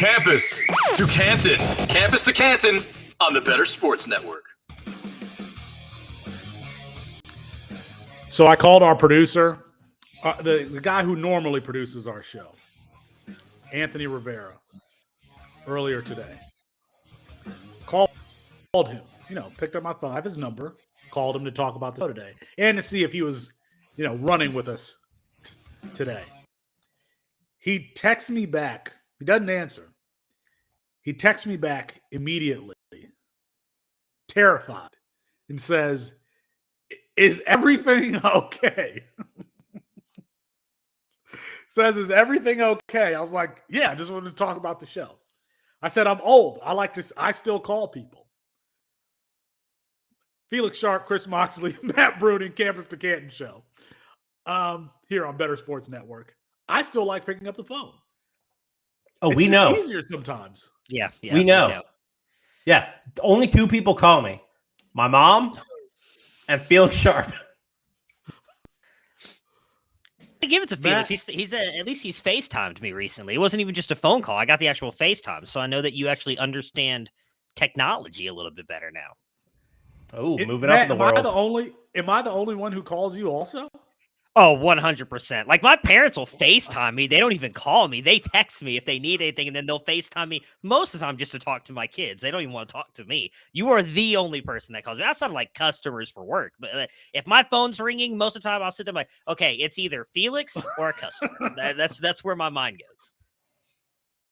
Campus to Canton. Campus to Canton on the Better Sports Network. So I called our producer, the guy who normally produces our show, Anthony Rivera, earlier today. Called him, picked up my phone, I have his number, called him to talk about the show today and to see if he was, running with us today. He texts me back. He doesn't answer. He texts me back immediately, terrified, and says, "Is everything okay?" Says, "Is everything okay?" I was like, "Yeah, I just wanted to talk about the show." I said, "I'm old. I still call people." Felix, Sharpe, Chris Moxley, Matt Bruening, Campus2Canton show. Here on Better Sports Network. I still like picking up the phone. Oh, It's we know. It's easier sometimes. Yeah, we know. Yeah, only two people call me: my mom and Felix Sharpe. To give it to Felix, he's at least he's FaceTimed me recently. It wasn't even just a phone call. I got the actual FaceTime, so I know that you actually understand technology a little bit better now. Oh, moving up in the world. Am I the only one who calls you also? Oh, 100%. Like, my parents will FaceTime me. They don't even call me. They text me if they need anything, and then they'll FaceTime me most of the time just to talk to my kids. They don't even want to talk to me. You are the only person that calls me. That's not like customers for work. But if my phone's ringing, most of the time I'll sit there like, okay, it's either Felix or a customer. That's where my mind goes.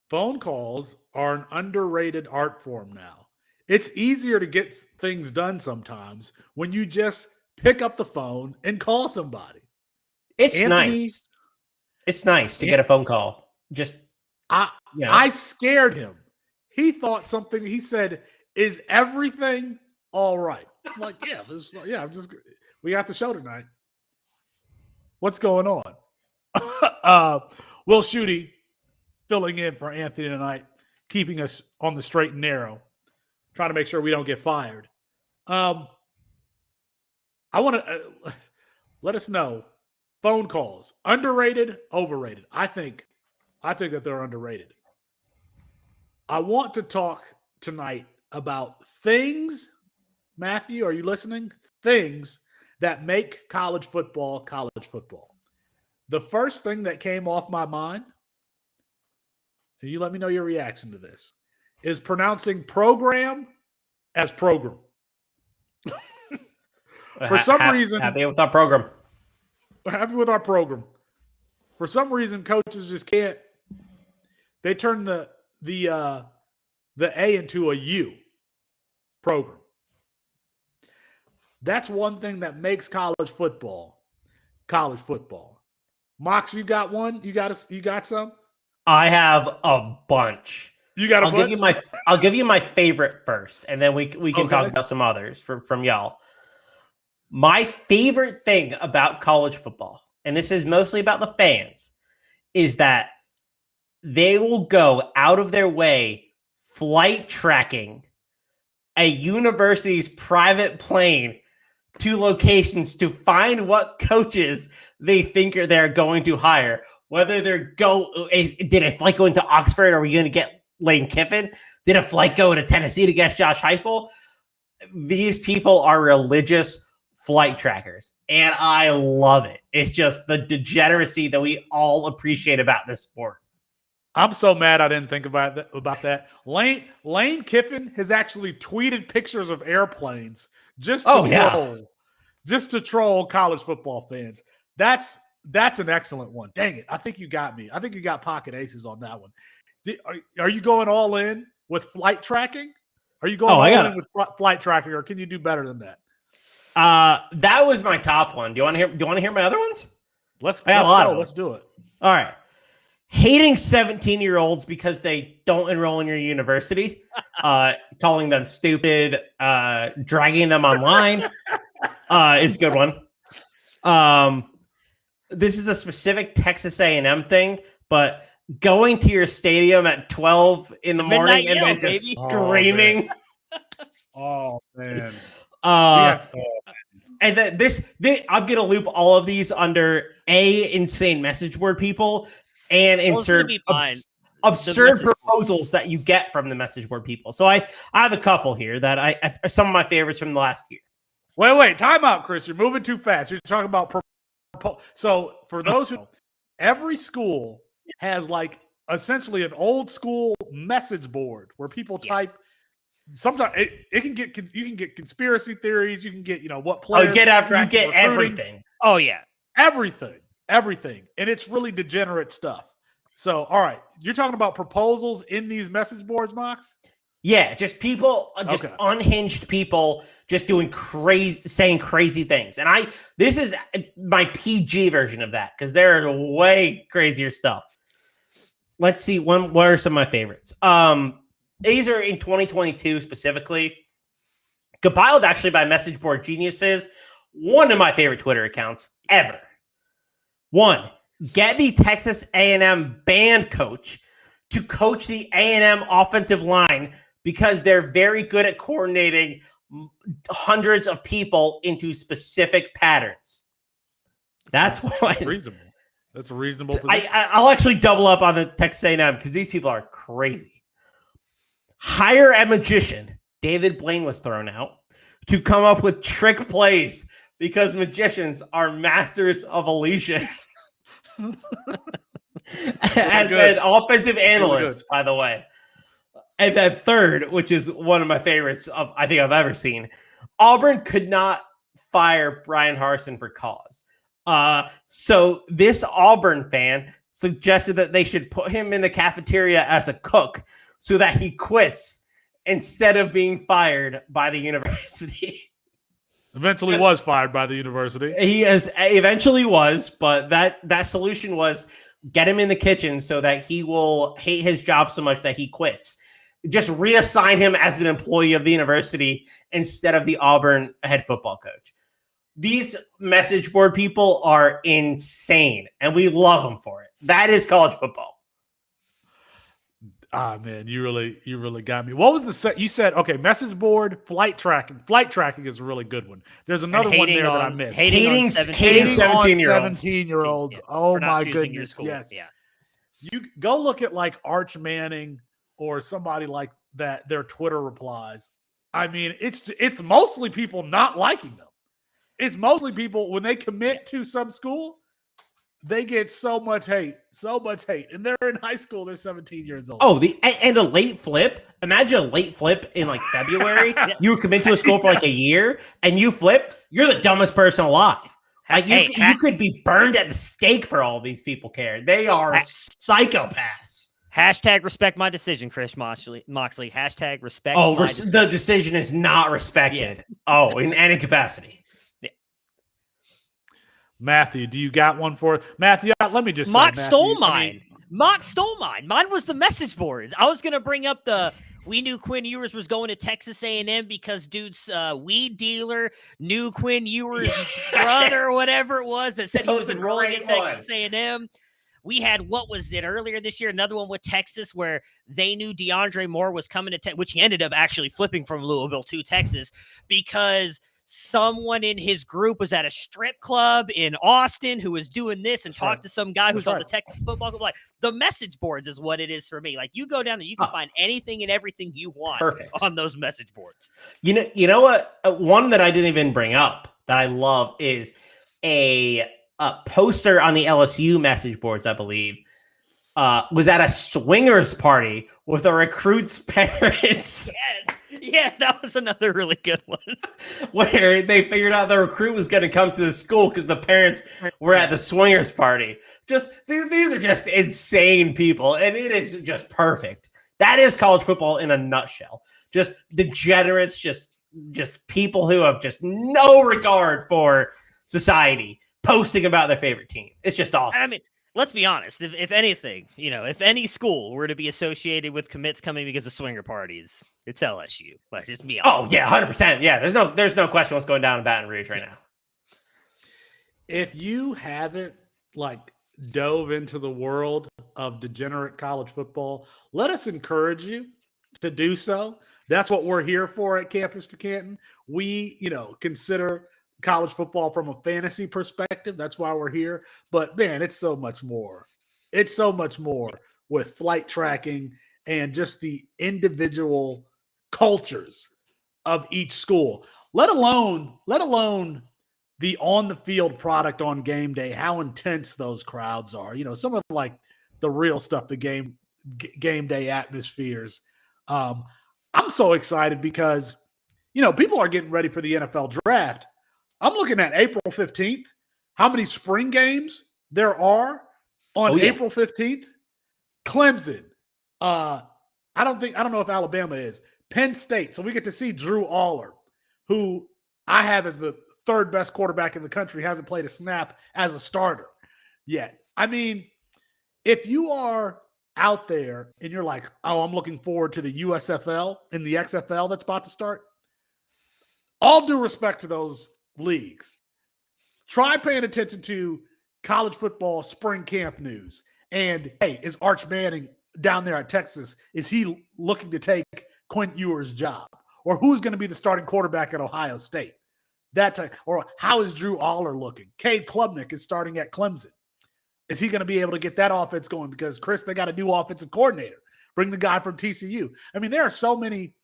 Phone calls are an underrated art form now. It's easier to get things done sometimes when you just pick up the phone and call somebody. It's nice. It's nice to get a phone call. I scared him. He thought something. He said, "Is everything all right?" I'm like, "Yeah, we got the show tonight. What's going on?" Will Schutte filling in for Anthony tonight, keeping us on the straight and narrow, trying to make sure we don't get fired. I want to let us know. Phone calls, underrated, overrated. I think that they're underrated. I want to talk tonight about things, Matthew, are you listening? Things that make college football. The first thing that came off my mind, and you let me know your reaction to this, is pronouncing program as program. For some reason, happy with our program. We're happy with our program. For some reason, coaches just can't. They turn the A into a U. Program. That's one thing that makes college football. Mox, you got one? You got some? I have a bunch. You got a bunch? I'll give you my favorite first, and then we can talk about some others from y'all. My favorite thing about college football, and this is mostly about the fans, is that they will go out of their way flight tracking a university's private plane to locations to find what coaches they think they're going to hire. Whether did a flight go into Oxford? Are we going to get Lane Kiffin? Did a flight go to Tennessee to get Josh Heupel? These people are religious flight trackers, and I love it. It's just the degeneracy that we all appreciate about this sport. I'm so mad I didn't think about that. Lane Kiffin has actually tweeted pictures of airplanes just to troll college football fans. That's an excellent one. Dang it. I think you got me. I think you got pocket aces on that one. Are you going all in with flight tracking? Are you going all in with flight tracking, or can you do better than that? That was my top one. Do you want to hear my other ones? Let's go. Let's do it. All right. Hating 17-year-olds because they don't enroll in your university, calling them stupid, dragging them online is a good one. This is a specific Texas A&M thing, but going to your stadium at 12 in the morning and then just screaming. Oh, man. And then I'm going to loop all of these under insane message board people and insert absurd message board. proposals that you get from the message board people. So I have a couple here that I are some of my favorites from the last year. Wait, time out, Chris. You're moving too fast. You're talking about so for those who know, every school has like essentially an old school message board where people type. Sometimes it can get you can get conspiracy theories. You can get what players. You get everything. Oh yeah, everything, and it's really degenerate stuff. So, all right, you're talking about proposals in these message boards, Mox? Yeah, just people, unhinged people, just doing saying crazy things. And this is my PG version of that because there are way crazier stuff. Let's see, what are some of my favorites? These are in 2022 specifically, compiled actually by Message Board Geniuses. One of my favorite Twitter accounts ever. One, get the Texas A&M band coach to coach the A&M offensive line because they're very good at coordinating hundreds of people into specific patterns. That's why. Reasonable. That's a reasonable position. I'll actually double up on the Texas A&M because these people are crazy. Hire a magician. David Blaine was thrown out to come up with trick plays because magicians are masters of illusion. As an offensive analyst, by the way. And then third, which is one of my favorites I think I've ever seen, Auburn could not fire Brian Harsin for cause. So this Auburn fan suggested that they should put him in the cafeteria as a cook so that he quits instead of being fired by the university. Eventually was fired by the university. He eventually was, but that solution was get him in the kitchen so that he will hate his job so much that he quits. Just reassign him as an employee of the university instead of the Auburn head football coach. These message board people are insane, and we love them for it. That is college football. Ah, man, you really got me. What was the set? You said, okay, message board, flight tracking. Flight tracking is a really good one. There's another one there that I missed. Hating 17-year-olds. Oh, my goodness. Yes. Yeah. You go look at like Arch Manning or somebody like that, their Twitter replies. I mean, it's mostly people not liking them. It's mostly people, when they commit to some school, they get so much hate. And they're in high school, they're 17 years old. Oh, and a late flip. Imagine a late flip in like February. You would commit to a school for like a year and you flip, you're the dumbest person alive. Like you could be burned at the stake for all these people care. They are psychopaths. Hashtag respect my decision, Chris Moxley. Hashtag respect my decision. The decision is not respected. Yeah. Oh, in any capacity. Matthew, do you got one for it? Matthew, let me just say, Mox stole mine. Mox stole mine. Mine was the message boards. I was going to bring up we knew Quinn Ewers was going to Texas A&M because dude's weed dealer knew Quinn Ewers' brother or whatever it was that said he was enrolling at Texas A&M. We had, what was it, earlier this year, another one with Texas where they knew DeAndre Moore was coming to Texas, which he ended up actually flipping from Louisville to Texas because someone in his group was at a strip club in Austin who was doing this and talked to some guy who's on the Texas football club. Like, the message boards is what it is for me. Like, you go down there, you can find anything and everything you want on those message boards. You know what? One that I didn't even bring up that I love is a poster on the LSU message boards, I believe, was at a swingers party with a recruit's parents. Yeah, that was another really good one. Where they figured out the recruit was going to come to the school because the parents were at the swingers party. Just these are just insane people, and it is just perfect. That is college football in a nutshell. Just degenerates, just people who have just no regard for society posting about their favorite team. It's just awesome. I mean, let's be honest. If anything, if any school were to be associated with commits coming because of swinger parties, it's LSU. But just be honest. Oh yeah, 100%. Yeah, there's no question what's going down in Baton Rouge right now. If you haven't dove into the world of degenerate college football, let us encourage you to do so. That's what we're here for at Campus2Canton. We, consider college football from a fantasy perspective. That's why we're here. But man, it's so much more. It's so much more. with flight tracking and just the individual cultures of each school, let alone the on the field product on game day, how intense those crowds are. Some of like the real stuff, the game day atmospheres. I'm so excited because, people are getting ready for the NFL draft. I'm looking at April 15th, how many spring games there are on April 15th. Clemson. I don't know if Alabama is. Penn State. So we get to see Drew Aller, who I have as the third best quarterback in the country, hasn't played a snap as a starter yet. I mean, if you are out there and you're like, oh, I'm looking forward to the USFL and the XFL that's about to start, all due respect to those leagues, try paying attention to college football spring camp news. And, hey, is Arch Manning down there at Texas, is he looking to take Quint Ewer's job? Or who's going to be the starting quarterback at Ohio State? Or how is Drew Aller looking? Cade Klubnik is starting at Clemson. Is he going to be able to get that offense going? Because, Chris, they got a new offensive coordinator. Bring the guy from TCU. I mean, there are so many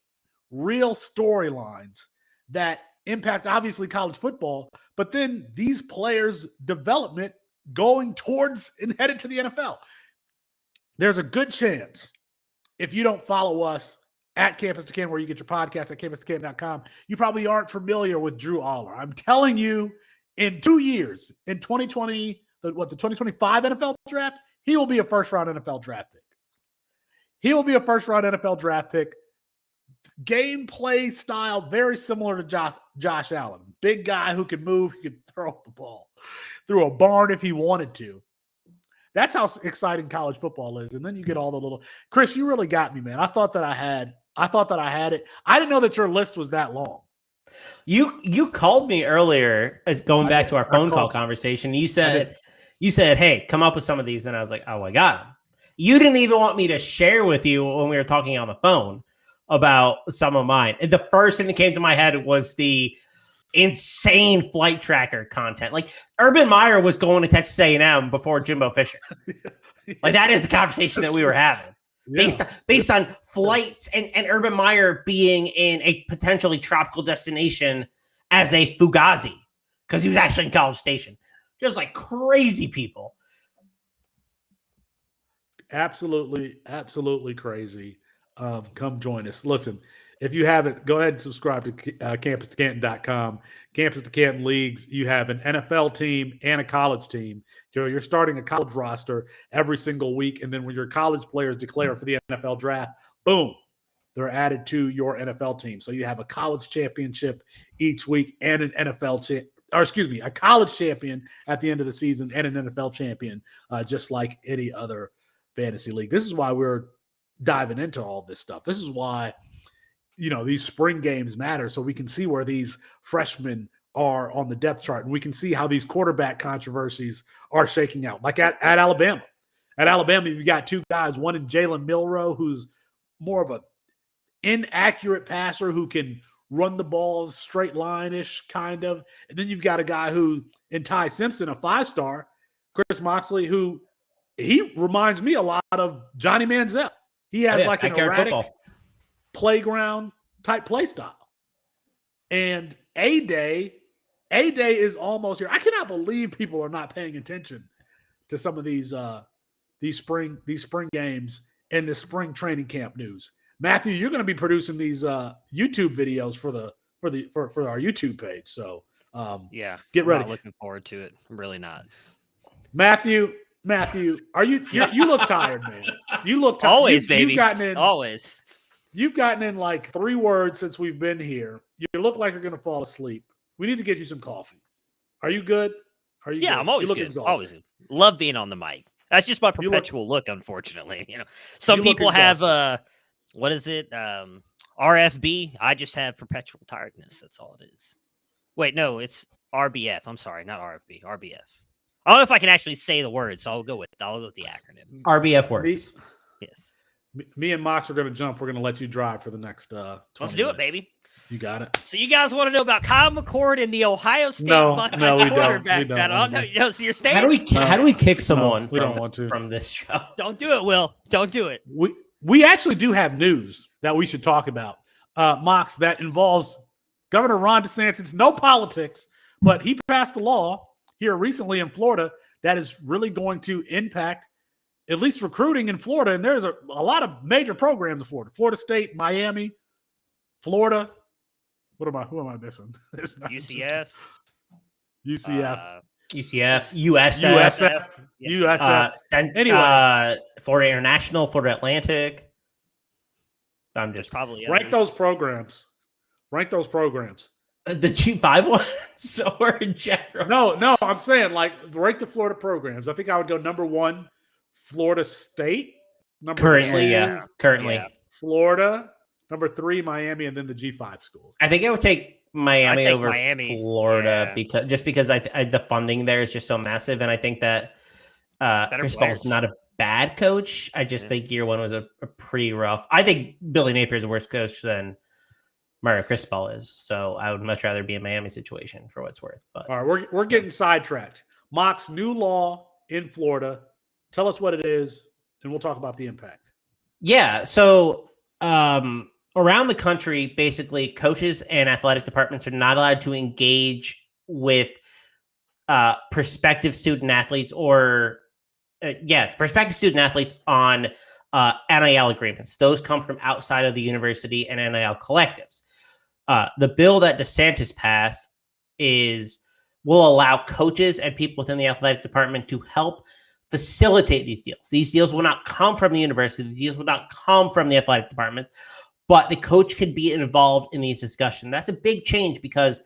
real storylines that impact, obviously, college football, but then these players' development going towards and headed to the NFL. There's a good chance, if you don't follow us at Campus2Canton, where you get your podcast at Campus2Canton.com, you probably aren't familiar with Drew Aller. I'm telling you, in 2 years, in 2020, the 2025 NFL draft, he will be a first-round NFL draft pick. He will be a first-round NFL draft pick. Gameplay style, very similar to Josh Allen. Big guy who can move, he can throw the ball through a barn if he wanted to. That's how exciting college football is. And then you get all the little – Chris, you really got me, man. I thought that I had it. I didn't know that your list was that long. You called me earlier, as going back to our phone call conversation. You said, hey, come up with some of these. And I was like, oh, I got them. You didn't even want me to share with you when we were talking on the phone about some of mine. And the first thing that came to my head was the insane flight tracker content. Like, Urban Meyer was going to Texas A&M before Jimbo Fisher. Like, that is the conversation that we were having. Yeah. Based on flights and Urban Meyer being in a potentially tropical destination as a Fugazi, because he was actually in College Station. Just like crazy people. Absolutely crazy. Come join us. Listen, if you haven't, go ahead and subscribe to Campus2Canton.com. Campus2Canton Leagues, you have an NFL team and a college team. You're starting a college roster every single week, and then when your college players declare for the NFL draft, boom, they're added to your NFL team. So you have a college championship each week and an a college champion at the end of the season and an NFL champion, just like any other fantasy league. This is why we're diving into all this stuff. This is why, these spring games matter, so we can see where these freshmen are on the depth chart, and we can see how these quarterback controversies are shaking out. Like at Alabama. At Alabama, you've got two guys, one in Jalen Milroe, who's more of an inaccurate passer who can run the ball straight line-ish kind of. And then you've got a guy who, in Ty Simpson, a 5-star, Chris Moxley, who he reminds me a lot of Johnny Manziel. He has like an erratic playground type play style. And A-Day is almost here. I cannot believe people are not paying attention to some of these spring games and this spring training camp news. Matthew, you're going to be producing these YouTube videos for our YouTube page. So yeah, get ready. I'm not looking forward to it. I'm really not. Matthew, are you look tired, man. You look tired. Always, baby. Always. You've gotten in like 3 words since we've been here. You look like you're going to fall asleep. We need to get you some coffee. Are you good? Yeah, good? I'm always good. Exhausted. Always good. Love being on the mic. That's just my perpetual look, unfortunately. Some people have what is it? RFB. I just have perpetual tiredness. That's all it is. Wait, no, it's RBF. I'm sorry, not RFB. RBF. I don't know if I can actually say the words, so I'll go with the acronym. RBF words. Yes. Me and Mox are going to jump. We're going to let you drive for the next 20 Let's do minutes. it, baby. You got it. So you guys want to know about Kyle McCord and the Ohio State Buckeyes no, we don't. quarterback We don't battle? want No, to. no, so you're staying? How do we kick someone we don't want to. from this show? Don't do it, Will. Don't do it. We actually do have news that we should talk about, Mox, that involves Governor Ron DeSantis. No politics, but he passed a law here recently in Florida that is really going to impact at least recruiting in Florida. And there's a lot of major programs in Florida. Florida State, Miami, Florida. Who am I missing? UCF. UCF. UCF, USF, USF. Anyway, Florida International, Florida Atlantic. I'm just probably rank those programs. Rank those programs. The G5 ones or in general? No, I'm saying like rank the Florida programs. I think I would go number 1, Florida State. Currently, 2, currently. Florida. Number 3, Miami, and then the G5 schools. I think I would take Miami over Miami. Florida Yeah. because the funding there is just so massive, and I think that Chris Ball's not a bad coach. I just think year one was a pretty rough. I think Billy Napier is a worse coach than Mario Cristobal is, so I would much rather be in Miami situation for what it's worth. But all right, we're getting sidetracked. Mox, new law in Florida. Tell us what it is, and we'll talk about the impact. Yeah, so around the country, basically, coaches and athletic departments are not allowed to engage with prospective student athletes on NIL agreements. Those come from outside of the university and NIL collectives. The bill that DeSantis passed will allow coaches and people within the athletic department to help facilitate these deals. These deals will not come from the university. The deals will not come from the athletic department, but the coach can be involved in these discussions. That's a big change because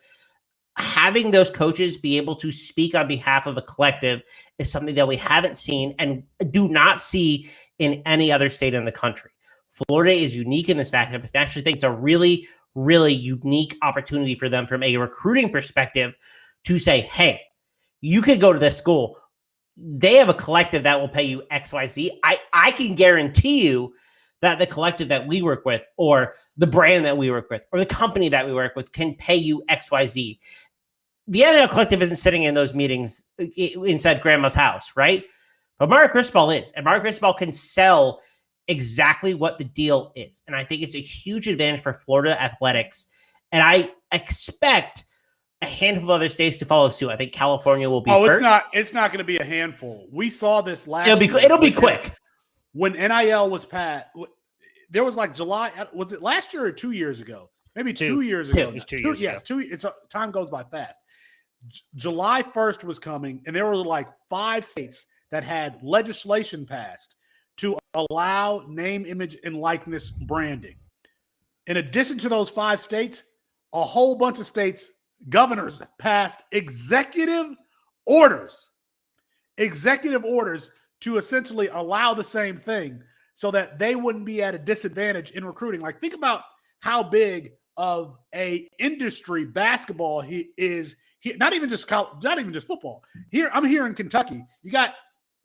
having those coaches be able to speak on behalf of a collective is something that we haven't seen and do not see in any other state in the country. Florida is unique in this aspect. I actually think it's a really, really unique opportunity for them from a recruiting perspective to say, hey, you could go to this school. They have a collective that will pay you XYZ. I can guarantee you that the collective that we work with or the brand that we work with or the company that we work with can pay you XYZ. The NIL collective isn't sitting in those meetings inside grandma's house, right? But Mario Cristobal is. And Mario Cristobal can sell exactly what the deal is. And I think it's a huge advantage for Florida athletics. And I expect a handful of other states to follow suit. I think California will be first. It's not going to be a handful. We saw this last It'll be quick. When NIL was passed, there was like July. Was it last year or 2 years ago? Maybe 2 years ago. It was 2 years Yes, time goes by fast. July 1st was coming, and there were like 5 states that had legislation passed to allow name, image, and likeness branding. In addition to those 5 states, a whole bunch of states, governors passed executive orders to essentially allow the same thing so that they wouldn't be at a disadvantage in recruiting. Like, think about how big of a industry basketball is here. Not even just football. I'm here in Kentucky. You got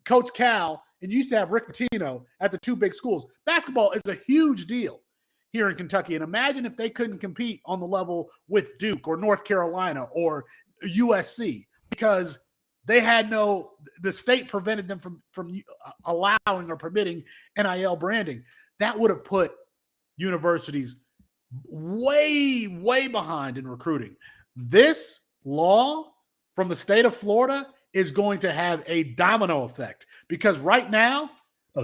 Coach Cal, and you used to have Rick Pitino at the 2 big schools. Basketball is a huge deal here in Kentucky. And imagine if they couldn't compete on the level with Duke or North Carolina or USC because the state prevented them from allowing or permitting NIL branding. That would have put universities way, way behind in recruiting. This law from the state of Florida is going to have a domino effect because right now,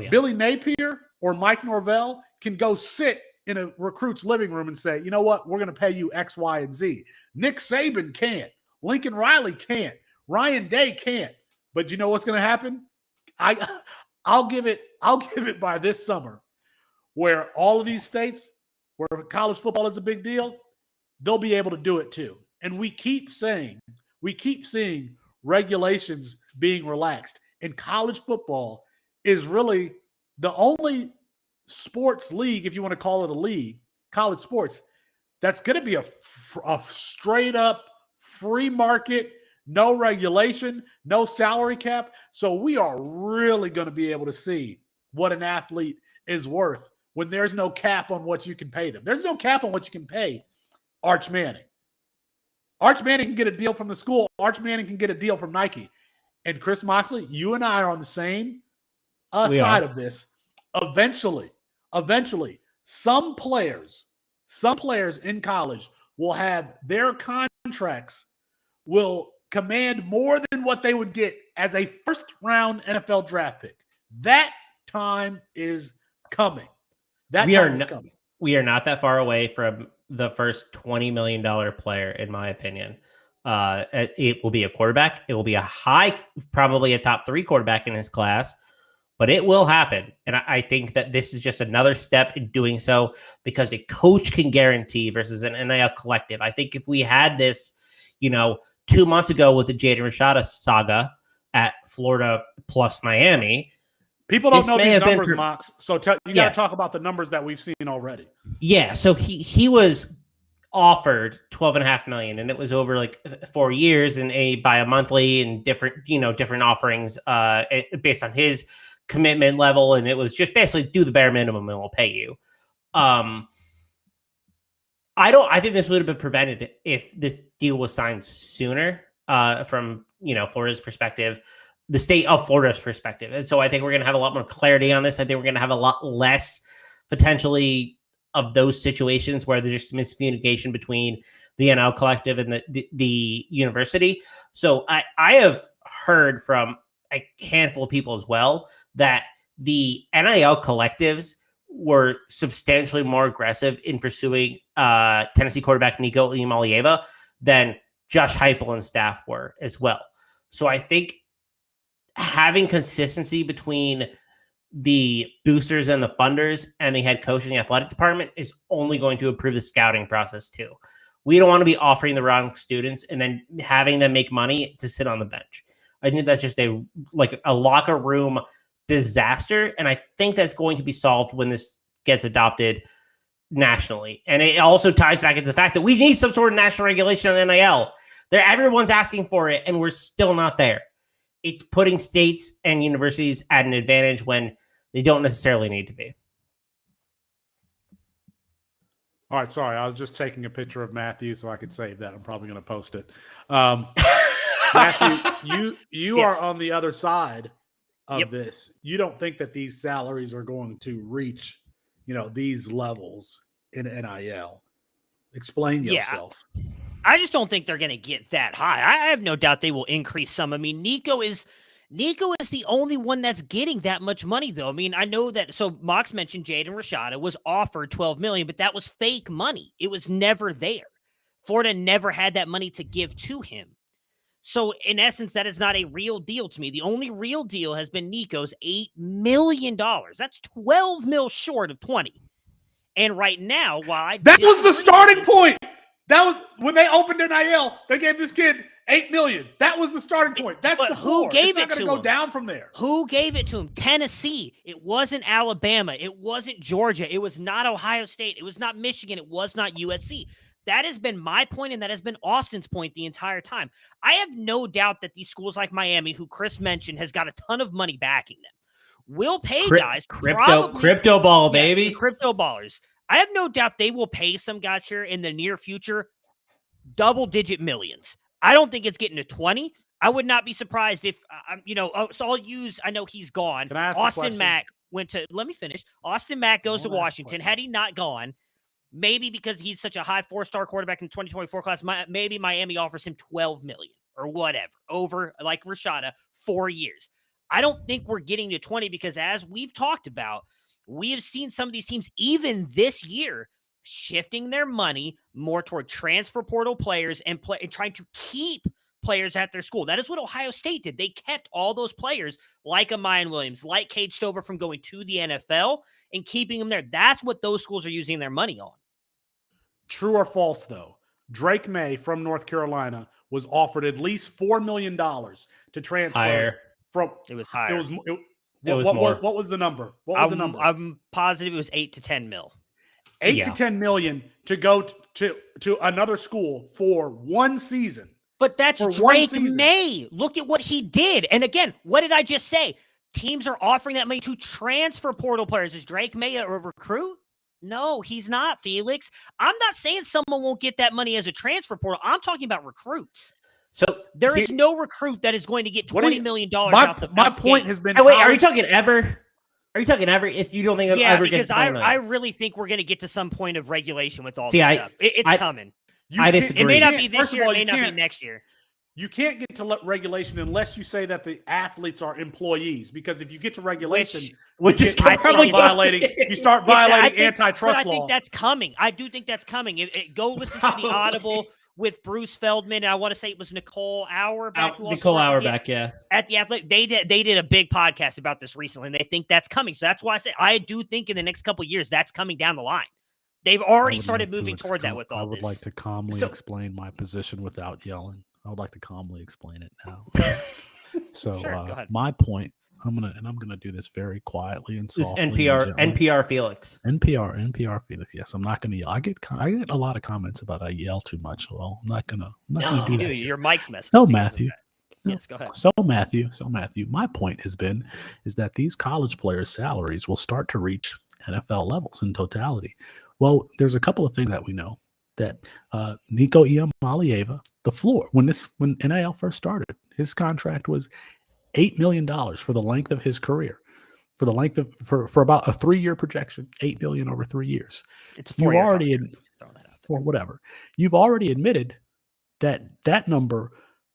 Billy Napier or Mike Norvell can go sit in a recruit's living room and say, you know what, we're going to pay you X, Y, and Z. Nick Saban can't. Lincoln Riley can't. Ryan Day can't. But you know what's going to happen? I'll give it by this summer where all of these states where college football is a big deal, they'll be able to do it too. And we keep seeing regulations being relaxed. And college football is really the only sports league, if you want to call it a league, college sports, that's going to be a straight up free market, no regulation, no salary cap. So we are really going to be able to see what an athlete is worth when there's no cap on what you can pay them. There's no cap on what you can pay Arch Manning. Arch Manning can get a deal from the school. Arch Manning can get a deal from Nike. And Chris Moxley, you and I are on the same side of this. Eventually, some players in college will have their contracts will command more than what they would get as a first-round NFL draft pick. That time is coming. We are not that far away from the first $20 million player, in my opinion. It will be a quarterback. It will be probably a top 3 quarterback in his class, but it will happen. And I think that this is just another step in doing so because a coach can guarantee versus an NIL collective. I think if we had this, 2 months ago with the Jaden Rashada saga at Florida plus Miami, people don't know these numbers, Mox. So you got to talk about the numbers that we've seen already. Yeah. So he was offered $12.5 million, and it was over like 4 years and by a monthly and different offerings based on his commitment level. And it was just basically do the bare minimum and we'll pay you. I think this would have been prevented if this deal was signed sooner from, Florida's perspective, the state of Florida's perspective. And so I think we're going to have a lot more clarity on this. I think we're going to have a lot less potentially of those situations where there's just miscommunication between the NL collective and the university. So I have heard from a handful of people as well that the NIL collectives were substantially more aggressive in pursuing Tennessee quarterback Nico Iamaleava than Josh Heupel and staff were as well. So I think having consistency between the boosters and the funders and the head coach and the athletic department is only going to improve the scouting process too. We don't want to be offering the wrong students and then having them make money to sit on the bench. I think that's just a locker room disaster. And I think that's going to be solved when this gets adopted nationally. And it also ties back into the fact that we need some sort of national regulation on NIL. Everyone's asking for it, and we're still not there. It's putting states and universities at an advantage when they don't necessarily need to be. All right, sorry. I was just taking a picture of Matthew so I could save that. I'm probably going to post it. Matthew, you Yes. are on the other side of this. You don't think that these salaries are going to reach, these levels in NIL. Explain yourself. I just don't think they're going to get that high. I have no doubt they will increase some. I mean, Nico is the only one that's getting that much money, though. I mean, I know that. So Mox mentioned Jaden Rashada was offered $12 million, but that was fake money. It was never there. Florida never had that money to give to him. So in essence, that is not a real deal to me. The only real deal has been Nico's $8 million. That's 12 mil short of 20. And right now, that was the starting point. That was when they opened NIL. They gave this kid $8 million. That was the starting point. That's the floor. Who gave it's not it to go him? Down from there. Who gave it to him? Tennessee. It wasn't Alabama. It wasn't Georgia. It was not Ohio State. It was not Michigan. It was not USC. That has been my point, and that has been Austin's point the entire time. I have no doubt that these schools like Miami, who Chris mentioned, has got a ton of money backing them, will pay guys. Crypto ball, baby. Crypto ballers. I have no doubt they will pay some guys here in the near future double-digit millions. I don't think it's getting to 20. I would not be surprised if, so I'll use, I know he's gone. Can I ask Austin Mack went to, let me finish. Austin Mack goes to Washington. Had he not gone, maybe because he's such a high 4-star quarterback in the 2024 class, maybe Miami offers him $12 million or whatever over, like Rashada, 4 years. I don't think we're getting to 20 because as we've talked about, we have seen some of these teams, even this year, shifting their money more toward transfer portal players and trying to keep players at their school. That is what Ohio State did. They kept all those players like Amayan Williams, like Cade Stover from going to the NFL and keeping them there. That's what those schools are using their money on. True or false, though? Drake May from North Carolina was offered at least $4 million to transfer. Higher. It was higher. It was more. What was the number? What was the number? I'm positive it was 8 to 10 mil. 8 to 10 million to go to another school for one season. But that's Drake May. Look at what he did. And again, what did I just say? Teams are offering that money to transfer portal players. Is Drake May a recruit? No, he's not, Felix. I'm not saying someone won't get that money as a transfer portal. I'm talking about recruits. So There is no recruit that is going to get $20 million out the My point has been. wait, are you talking ever? Are you talking ever? If you don't think it'll ever because get I really think we're going to get to some point of regulation with all See, this stuff. It's coming. I disagree. It may not be this First of year. all, It may you not be can't- next year. You can't get to regulation unless you say that the athletes are employees. Because if you get to regulation, which is you probably violating. You start violating antitrust but I think law. that's coming. I do think that's coming. Go listen to the Audible with Bruce Feldman. And I want to say it was Nicole Auerbach. Nicole Auerbach, yeah. At the Athletic, they did a big podcast about this recently, and they think that's coming. So that's why I say I do think in the next couple of years that's coming down the line. They've already started moving toward that with all this. I would like to calmly explain my position without yelling. I would like to calmly explain it now. So Sure, go ahead. my point, I'm gonna do this very quietly and This softly. NPR Felix. NPR Felix. Yes, I'm not gonna yell. I get a lot of comments about I yell too much. Well, I'm not gonna do that. Your mic's messed No, up. Matthew. Yes, go ahead. So Matthew, my point is that these college players' salaries will start to reach NFL levels in totality. Well, there's a couple of things that we know. That Nico Iamaleava, the floor, when NIL first started, his contract was $8 million for the length of his career, for about a 3-year projection, $8 million over 3 years. It's You've already admitted that number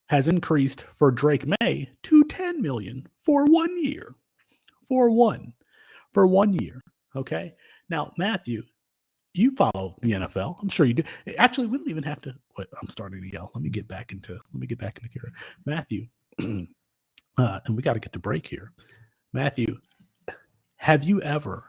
has increased for Drake May to $10 million for 1 year, for 1 year. Okay, now Matthew. You follow the NFL. I'm sure you do. Actually, we don't even have to. I'm starting to yell. Let me get back into here. Matthew, and we got to get to break here. Matthew, have you ever,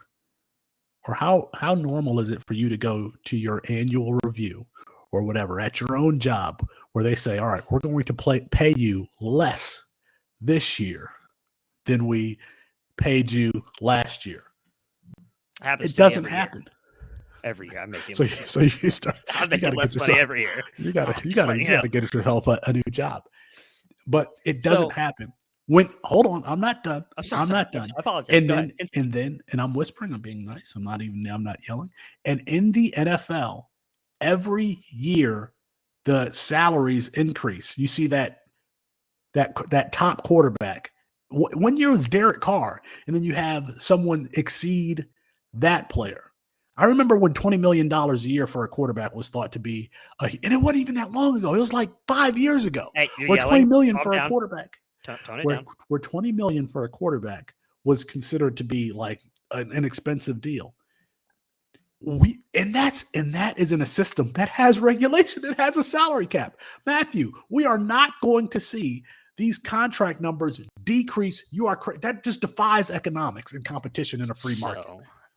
or how normal is it for you to go to your annual review or whatever at your own job where they say, all right, we're going to pay you less this year than we paid you last year? It doesn't happen. Every year, I'm making. So you start. I'm making less money every year. You got to get yourself a new job, but it doesn't happen. Hold on, I'm not done. I'm not done. I apologize. And I'm whispering. I'm being nice. I'm not yelling. And in the NFL, every year the salaries increase. You see that top quarterback. 1 year was Derek Carr, and then you have someone exceed that player. I remember when $20 million a year for a quarterback was thought to be, and it wasn't even that long ago. It was like 5 years ago. Hey, where $20 million for down. A quarterback, where $20 million for a quarterback was considered to be like an expensive deal. That is in a system that has regulation. It has a salary cap. Matthew, we are not going to see these contract numbers decrease. That just defies economics and competition in a free market.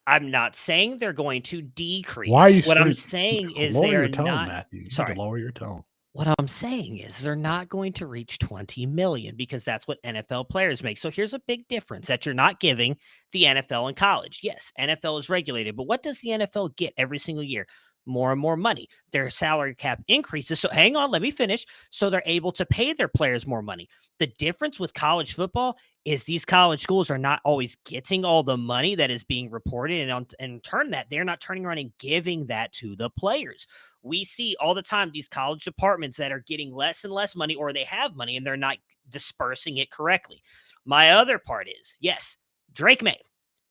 I'm not saying they're going to decrease. Why are you? What I'm saying is they're not. Matthew. You Sorry, need to lower your tone. What I'm saying is they're not going to reach 20 million because that's what NFL players make. So here's a big difference that you're not giving the NFL and college. Yes, NFL is regulated, but what does the NFL get every single year? More and more money. Their salary cap increases. So hang on, let me finish. So they're able to pay their players more money. The difference with college football is these college schools are not always getting all the money that is being reported, and in turn that they're not turning around and giving that to the players. We see all the time these college departments that are getting less and less money, or they have money and they're not dispersing it correctly. My other part is, yes, Drake May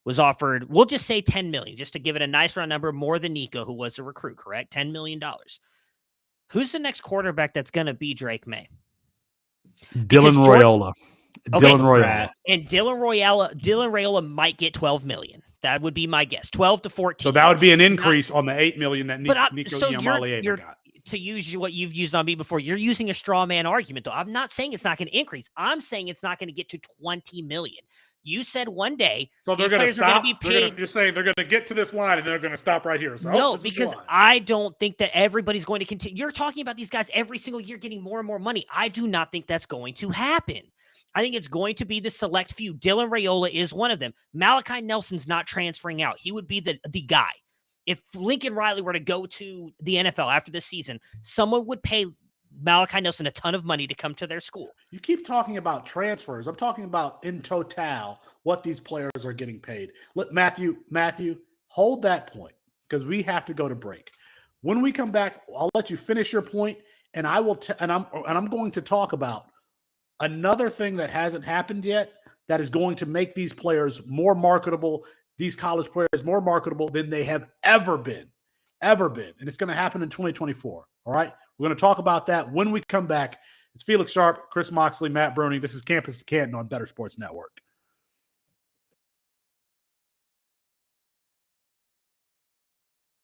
was offered, we'll just say $10 million, just to give it a nice round number, more than Nico, who was a recruit, correct? $10 million. Who's the next quarterback that's going to be Drake May? Dylan Raiola. Okay. Dylan Raiola. And Dylan Raiola might get $12 million. That would be my guess. 12 to 14. So that would be an increase on the $8 million that Nico Iamaleava got. To use what you've used on me before, you're using a straw man argument, though. I'm not saying it's not going to increase. I'm saying it's not going to get to 20 million. You said one day, so they're going to stop. Be paid. You're saying they're going to get to this line and they're going to stop right here. So, no, because I don't think that everybody's going to continue. You're talking about these guys every single year getting more and more money. I do not think that's going to happen. I think it's going to be the select few. Dylan Raiola is one of them. Malachi Nelson's not transferring out. He would be the guy. If Lincoln Riley were to go to the NFL after this season, someone would pay Malachi Nelson a ton of money to come to their school. You keep talking about transfers. I'm talking about in total what these players are getting paid. Let Matthew, hold that point. because we have to go to break. When we come back, I'll let you finish your point, and I will. I'm going to talk about another thing that hasn't happened yet that is going to make these players more marketable, these college players more marketable than they have ever been. And it's going to happen in 2024. All right. We're going to talk about that when we come back. It's Felix Sharpe, Chris Moxley, Matt Bruening. This is Campus to Canton on Better Sports Network.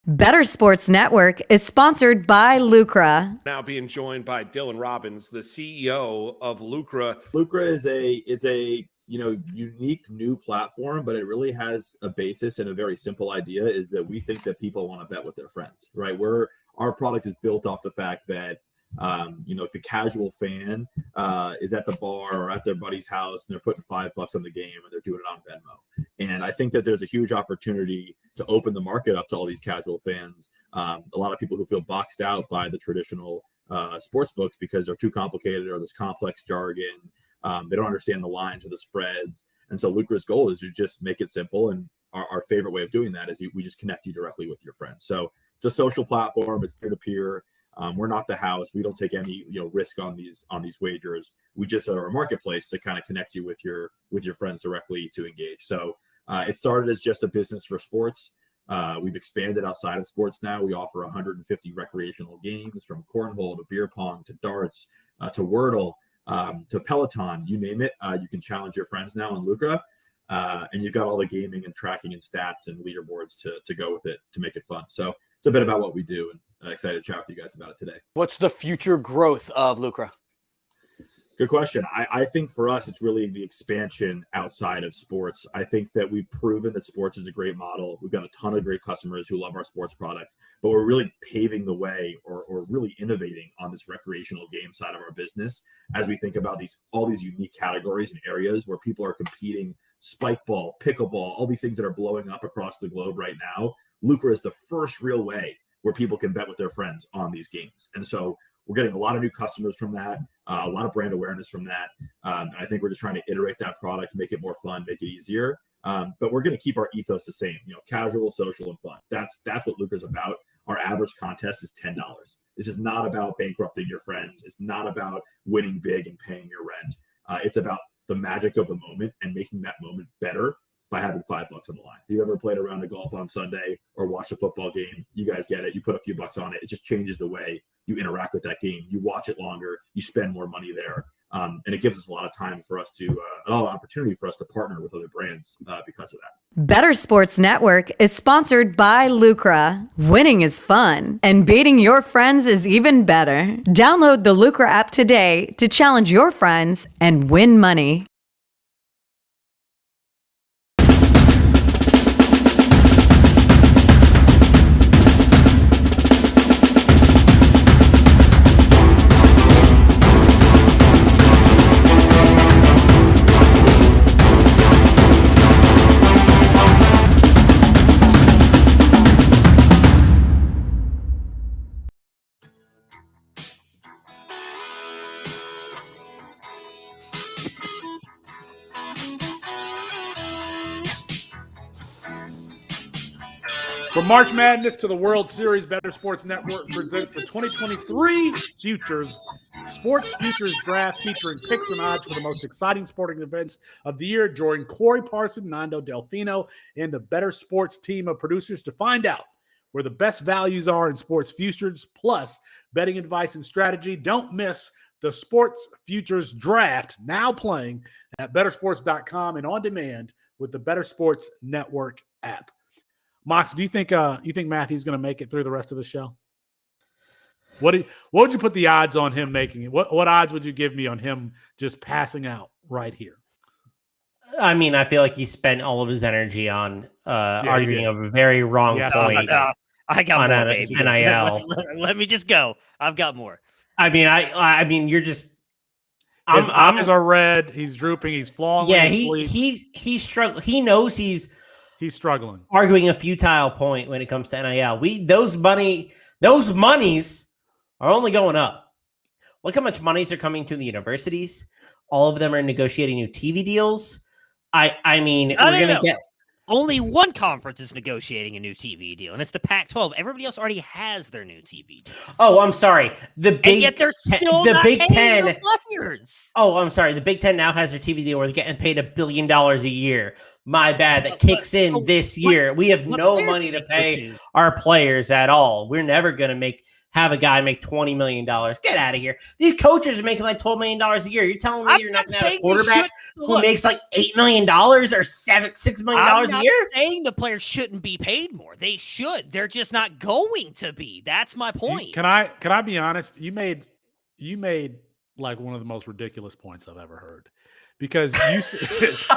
Better Sports Network is sponsored by Lucra. Now being joined by Dylan Robbins, the CEO of Lucra. Lucra is a unique new platform, but it really has a basis and a very simple idea is that we think that people want to bet with their friends, right? Our product is built off the fact that the casual fan is at the bar or at their buddy's house and they're putting $5 on the game and they're doing it on Venmo. And I think that there's a huge opportunity to open the market up to all these casual fans. A lot of people who feel boxed out by the traditional sports books because they're too complicated or there's complex jargon. They don't understand the lines or the spreads. And so Lucra's goal is to just make it simple. And our favorite way of doing that is we just connect you directly with your friends. So it's a social platform. It's peer-to-peer. We're not the house. We don't take any risk on these wagers. We just are a marketplace to kind of connect you with your friends directly to engage. So it started as just a business for sports. We've expanded outside of sports now. We offer 150 recreational games from cornhole to beer pong to darts to Wordle to Peloton. You name it. You can challenge your friends now on Lucra. And you've got all the gaming and tracking and stats and leaderboards to go with it to make it fun. So it's a bit about what we do, and excited to chat with you guys about it today. What's the future growth of Lucra? Good question. I think for us, it's really the expansion outside of sports. I think that we've proven that sports is a great model. We've got a ton of great customers who love our sports product, but we're really paving the way or really innovating on this recreational game side of our business as we think about all these unique categories and areas where people are competing. Spike ball, pickleball, all these things that are blowing up across the globe right now. Lucra is the first real way where people can bet with their friends on these games. And so we're getting a lot of new customers from that, a lot of brand awareness from that. I think we're just trying to iterate that product, make it more fun, make it easier. But we're going to keep our ethos the same, casual, social, and fun. That's what Lucra's about. Our average contest is $10. This is not about bankrupting your friends. It's not about winning big and paying your rent. It's about the magic of the moment and making that moment better by having $5 on the line. If you ever played a round of golf on Sunday or watched a football game, you guys get it. You put a few bucks on it. It just changes the way you interact with that game. You watch it longer. You spend more money there. And it gives us a lot of time for us to, a lot of opportunity for us to partner with other brands because of that. Better Sports Network is sponsored by Lucra. Winning is fun, and beating your friends is even better. Download the Lucra app today to challenge your friends and win money. From March Madness to the World Series, Better Sports Network presents the 2023 Sports Futures Draft, featuring picks and odds for the most exciting sporting events of the year. Join Corey Parson, Nando Delfino, and the Better Sports team of producers to find out where the best values are in sports futures, plus betting advice and strategy. Don't miss the Sports Futures Draft, now playing at bettersports.com and on demand with the Better Sports Network app. Mox, do you think Matthew's going to make it through the rest of the show? What would you put the odds on him making it? What odds would you give me on him just passing out right here? I mean, I feel like he spent all of his energy on arguing a very wrong point. I got more, baby. NIL. Let me just go. I've got more. I mean, you're just. His eyes are red. He's drooping. He's falling. Yeah, he's struggling. He knows he's struggling, arguing a futile point when it comes to NIL. Those monies are only going up. Look how much monies are coming to the universities. All of them are negotiating new TV deals. I mean, we're gonna get. Only one conference is negotiating a new TV deal, and it's the Pac-12. Everybody else already has their new TV deals. Oh, I'm sorry. The Big And yet they're still the not Big paying their Ten. players. Oh, I'm sorry. The Big Ten now has their TV deal where they're getting paid $1 billion a year. My bad. That kicks in this year. We have no money to pay our players at all. We're never going to have a guy make $20 million. Get out of here. These coaches are making like $12 million a year. You're telling me you're not going to have a quarterback who makes like $8 million or $6 million a year? I'm saying the players shouldn't be paid more. They should. They're just not going to be. That's my point. Can I be honest? You made like one of the most ridiculous points I've ever heard. Because this is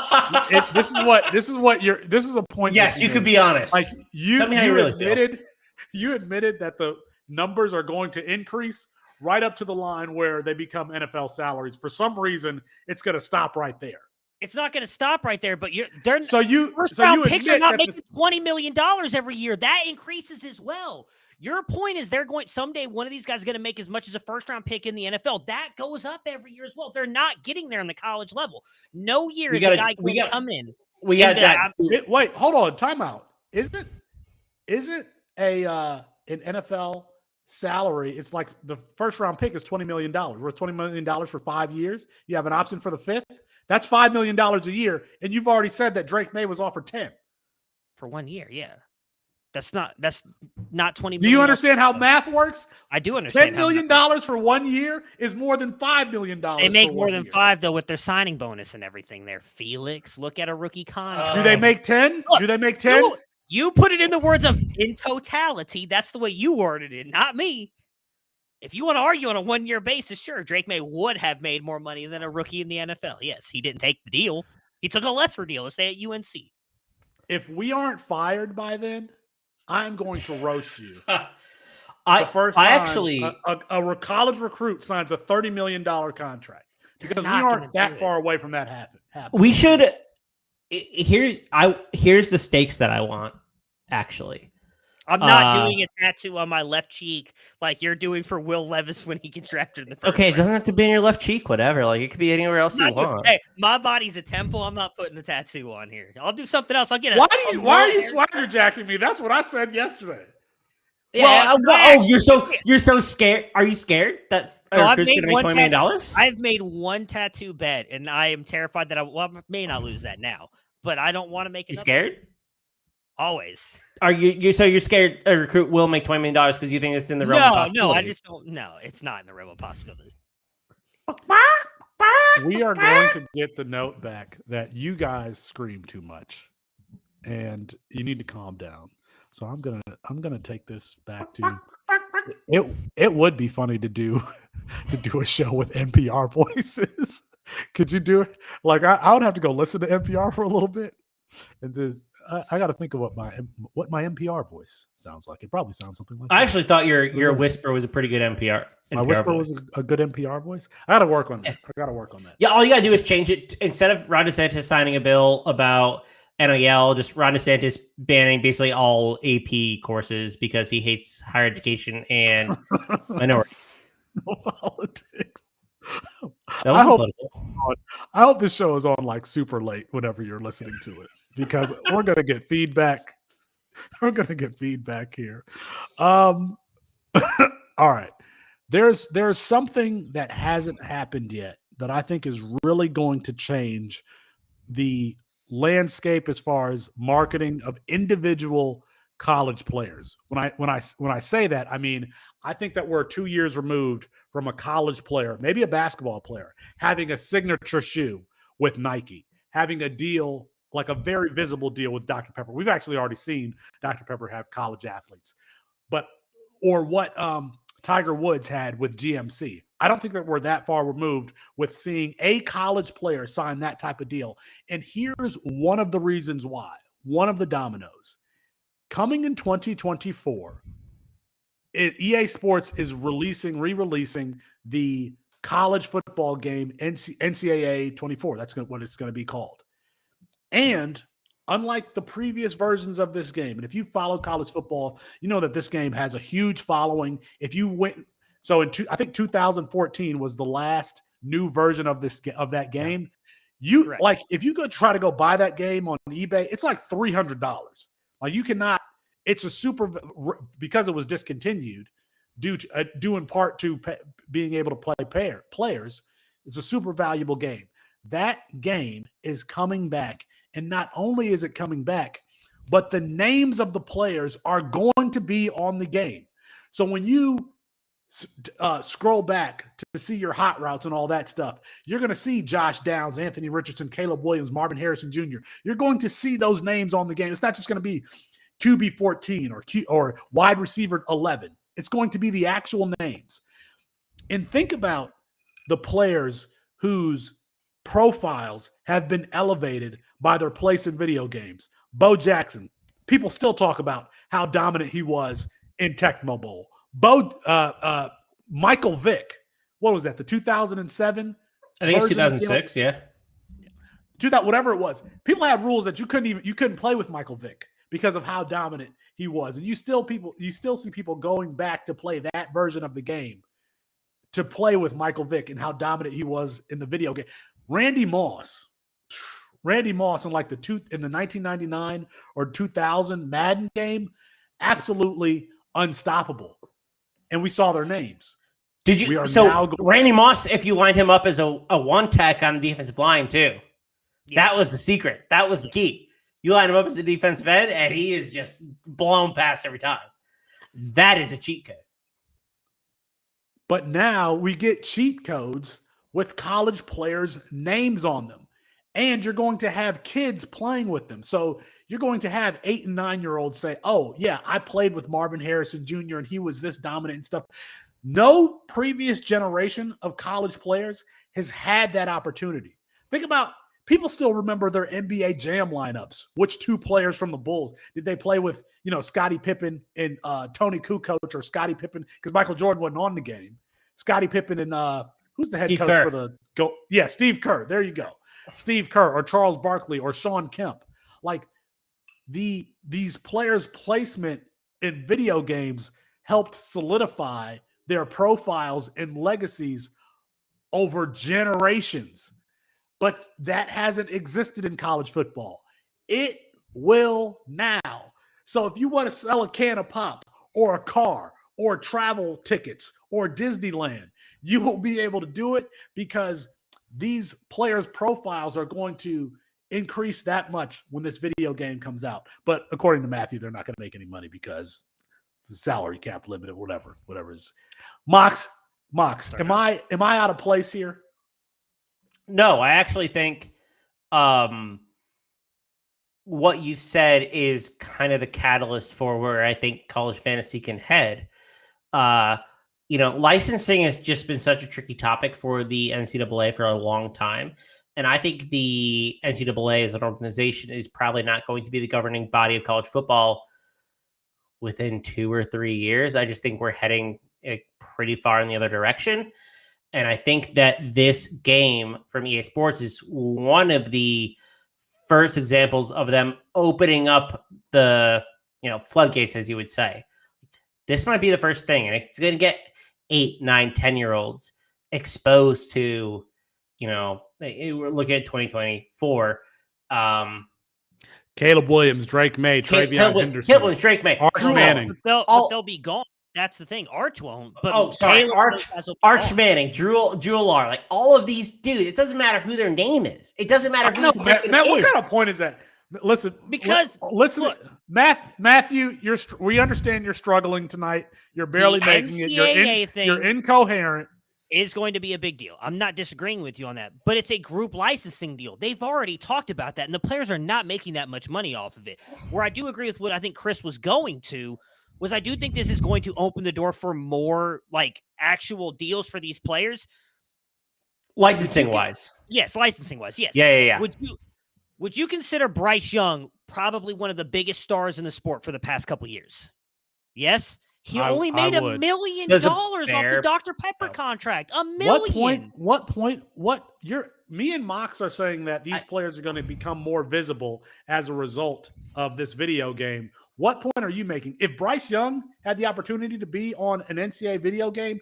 a point. Yes, you could be honest. Like you really admitted that the numbers are going to increase right up to the line where they become NFL salaries. For some reason, it's going to stop right there. It's not going to stop right there, but first round picks are not making $20 million every year. That increases as well. Your point is someday one of these guys is going to make as much as a first round pick in the NFL. That goes up every year as well. They're not getting there in the college level. No year is a guy going to come in. We got that. Wait, hold on. Timeout. Is it an NFL salary? It's like the first round pick is $20 million. Worth $20 million for 5 years. You have an option for the fifth. That's $5 million a year. And you've already said that Drake May was offered 10 for 1 year. Yeah. That's not $20 million. Do you understand how math works? I do understand. $10 million for 1 year is more than $5 million. They make more than 5 though with their signing bonus and everything. There, Felix. Look at a rookie contract. Do they make 10? Do they make 10? You put it in the words of in totality. That's the way you worded it, not me. If you want to argue on a 1 year basis, sure, Drake May would have made more money than a rookie in the NFL. Yes, he didn't take the deal. He took a lesser deal to stay at UNC. If we aren't fired by then, I'm going to roast you. A college recruit signs a $30 million contract because we aren't that far away from that happening. We should. Here's the stakes that I want. Actually, I'm not doing a tattoo on my left cheek like you're doing for Will Levis when he gets drafted in the first Okay, it round. doesn't have to be in your left cheek. Whatever. Like it could be anywhere else you want. Hey, my body's a temple. I'm not putting a tattoo on here. I'll do something else. I'll get Why are you swagger jacking me? That's what I said yesterday. Yeah. You're so scared. Are you scared? That's going to make $20 million. I've made one tattoo bet, and I am terrified that I may not lose that now, but I don't want to make it. You scared? Always. Are you? So you're scared a recruit will make $20 million because you think it's in the realm of possibility? No, I just don't. No, it's not in the realm of possibility. We are going to get the note back that you guys scream too much, and you need to calm down. So I'm gonna take this back to it. It would be funny to do a show with NPR voices. Could you do it? Like I would have to go listen to NPR for a little bit, and I got to think of what my NPR voice sounds like. It probably sounds something like. I actually thought your whisper was a pretty good NPR. My whisper voice. Was a good NPR voice. I got to work on that. Yeah, all you got to do is change it. Instead of Ron DeSantis signing a bill about NIL, just Ron DeSantis banning basically all AP courses because he hates higher education and minorities. No politics. I hope this show is on like super late whenever you're listening to it because we're gonna get feedback. We're gonna get feedback here. All right. There's something that hasn't happened yet that I think is really going to change the landscape as far as marketing of individual college players. When I say that, I mean I think that we're 2 years removed from a college player, maybe a basketball player, having a signature shoe with Nike, having a deal like a very visible deal with Dr. Pepper. We've actually already seen Dr. Pepper have college athletes, or what Tiger Woods had with GMC. I don't think that we're that far removed with seeing a college player sign that type of deal. And here's one of the reasons why, one of the dominoes. Coming in 2024, EA Sports is re-releasing the college football game, NCAA 24. That's what it's going to be called. And unlike the previous versions of this game, and if you follow college football, you know that this game has a huge following. If you went, I think 2014 was the last new version of that game. You Correct. like if you go try to go buy that game on eBay, it's like $300. Like you cannot. It's a super because it was discontinued due in part to being able to play players. It's a super valuable game. That game is coming back, and not only is it coming back, but the names of the players are going to be on the game. So when you scroll back to see your hot routes and all that stuff, you're going to see Josh Downs, Anthony Richardson, Caleb Williams, Marvin Harrison Jr. You're going to see those names on the game. It's not just going to be QB 14 or wide receiver 11. It's going to be the actual names. And think about the players whose profiles have been elevated by their place in video games. Bo Jackson. People still talk about how dominant he was in Tecmo Bowl. Michael Vick. What was that? The 2007? I think it's 2006, yeah. Whatever it was. People had rules that you couldn't play with Michael Vick because of how dominant he was. And you still see people going back to play that version of the game to play with Michael Vick and how dominant he was in the video game. Randy Moss in like in the 1999 or 2000 Madden game, absolutely unstoppable. And we saw their names. Did you? So Randy Moss, if you lined him up as a one tech on the defensive line too, that was the secret. That was the key. You line him up as a defensive end, and he is just blown past every time. That is a cheat code. But now we get cheat codes with college players' names on them. And you're going to have kids playing with them. So you're going to have 8 and 9-year-olds say, oh, yeah, I played with Marvin Harrison Jr. and he was this dominant and stuff. No previous generation of college players has had that opportunity. Think about people still remember their NBA Jam lineups. Which 2 players from the Bulls did they play with? Scottie Pippen and Tony Kukoc, or Scottie Pippen because Michael Jordan wasn't on the game. Scottie Pippen and who's the head Steve coach Kerr. for the go? Yeah, Steve Kerr. There you go. Steve Kerr or Charles Barkley or Sean Kemp. Like these players' placement in video games helped solidify their profiles and legacies over generations. But that hasn't existed in college football. It will now. So if you want to sell a can of pop or a car or travel tickets or Disneyland, you will be able to do it because these players' profiles are going to increase that much when this video game comes out. But according to Matthew, they're not going to make any money because the salary cap limited, whatever is. Mox, am I out of place here? No, I actually think what you said is kind of the catalyst for where I think college fantasy can head. Licensing has just been such a tricky topic for the NCAA for a long time. And I think the NCAA as an organization is probably not going to be the governing body of college football within 2 or 3 years. I just think we're heading pretty far in the other direction. And I think that this game from EA Sports is one of the first examples of them opening up the floodgates, as you would say. This might be the first thing, and it's going to get 8, 9, 10-year-olds exposed to, we're looking at 2024. Caleb Williams, Drake May, Travion Henderson. Caleb Williams, Drake May. Arch Manning. But they'll be gone. That's the thing. Arch won't. But Arch Manning, Drew Lar, like all of these dudes. It doesn't matter who their name is. It doesn't matter who this person Matt, is. what kind of point is that? Listen, Matthew, we understand you're struggling tonight. You're barely making it. You're incoherent. Is going to be a big deal. I'm not disagreeing with you on that, but it's a group licensing deal. They've already talked about that, and the players are not making that much money off of it. Where I do agree with what I think Chris was going to was I do think this is going to open the door for more like actual deals for these players. Licensing wise. Yes. Yes. Yeah. Would you consider Bryce Young probably one of the biggest stars in the sport for the past couple of years? Yes. He only made $1 million off the Dr. Pepper contract. $1 million. Me and Mox are saying that these players are going to become more visible as a result of this video game. What point are you making? If Bryce Young had the opportunity to be on an NCAA video game,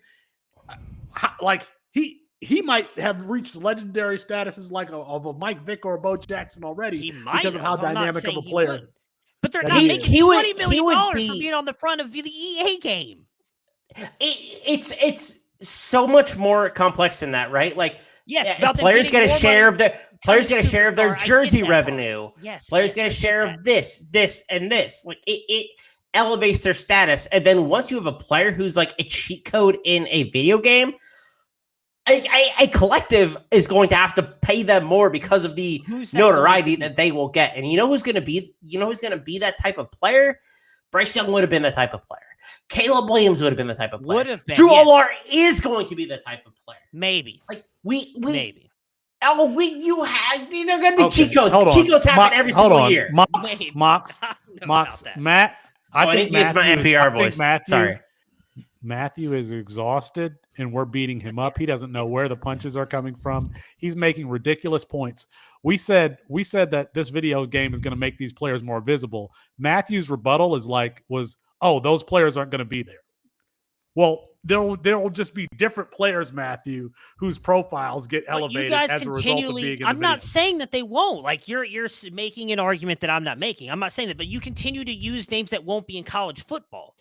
he might have reached legendary statuses like of a Mike Vick or a Bo Jackson already He might because of how have. I'm not dynamic of saying a he player. wouldn't. But they're that not he making is. $20 he million would for be- being on the front of the EA game. It's so much more complex than that, right? Like, Yes, about them players getting get a more share money of their players get a share of their superstar. I get jersey that revenue. part. Yes, Players get yes, a I get share that. of this, and this. Like it elevates their status. And then once you have a player who's like a cheat code in a video game, a collective is going to have to pay them more because of the Who's that notoriety going to be? that they will get. And you know who's going to be? You know who's going to be that type of player? Bryce Young would have been the type of player. Caleb Williams would have been the type of player. Would have been, Drew yes. Allard is going to be the type of player. Maybe. Like we Maybe. you have these are going to be Okay, cheat codes. hold on. Cheat codes happen every Hold single on. year. Maybe. Mox, I don't know Mox, about that. Matt. I think it's my Matthew NPR I think voice. Sorry. Matthew is exhausted and we're beating him up. He doesn't know where the punches are coming from. He's making ridiculous points. We said that this video game is going to make these players more visible. Matthew's rebuttal was, oh, those players aren't going to be there. Well, there'll just be different players, Matthew, whose profiles get But you elevated guys as a result of being continually. in the I'm not video. saying that they won't. Like you're making an argument that I'm not making. I'm not saying that, but you continue to use names that won't be in college football.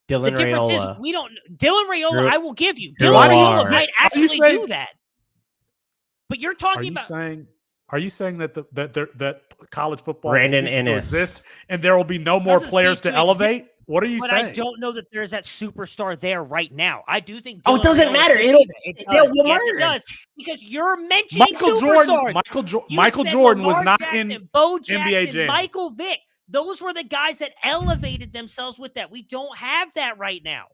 Dylan The difference Raiola. is we don't. Dylan Raiola, Drew- I will give you. Drew Dylan Raiola Allard. might Are you actually saying- do that. But you're Are talking you about. saying? Are you saying that college football Brandon cease to Ennis. exist and there will be no more Doesn't players cease to to elevate? What are you But saying? I don't know that there's that superstar there right now. I do think. Oh, it Dylan doesn't Raiola matter. could It'll- be there. It they'll does. Yes, it emerge. does. Because you're mentioning Michael superstars. Jordan. You Michael said Jordan was Lamar not Jackson, in Bo NBA Jackson, Jam. Michael Vick. Those were the guys that elevated themselves with that. We don't have that right now,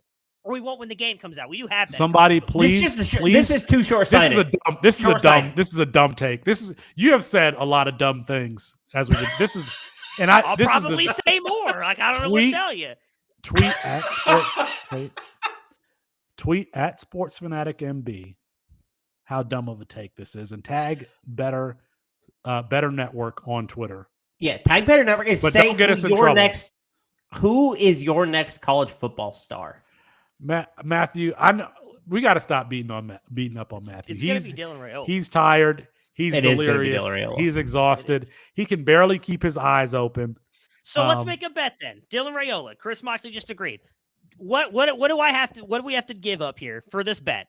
or we won't when the game comes out. We do have that. Somebody, please, please. This is too short-sighted. This is a Short-sighted. dumb take. You have said a lot of dumb things as we. This is, and I. I'll this probably is the say more. Like I don't know what to tell you. tweet at sports. Tweet at Sports Fanatic MB. How dumb of a take this is, and tag Better Network on Twitter. Yeah, tag Better Network and But say don't get us in your trouble. next. Who is your next college football star? Matthew, I know we got to stop beating up on Matthew. It's gonna be Dylan Raiola. He's tired. He's It is gonna be delirious. Dylan Raiola. He's exhausted. He can barely keep his eyes open. So let's Um, make a bet then. Dylan Raiola, Chris Moxley just agreed. What do I have to? What do we have to give up here for this bet?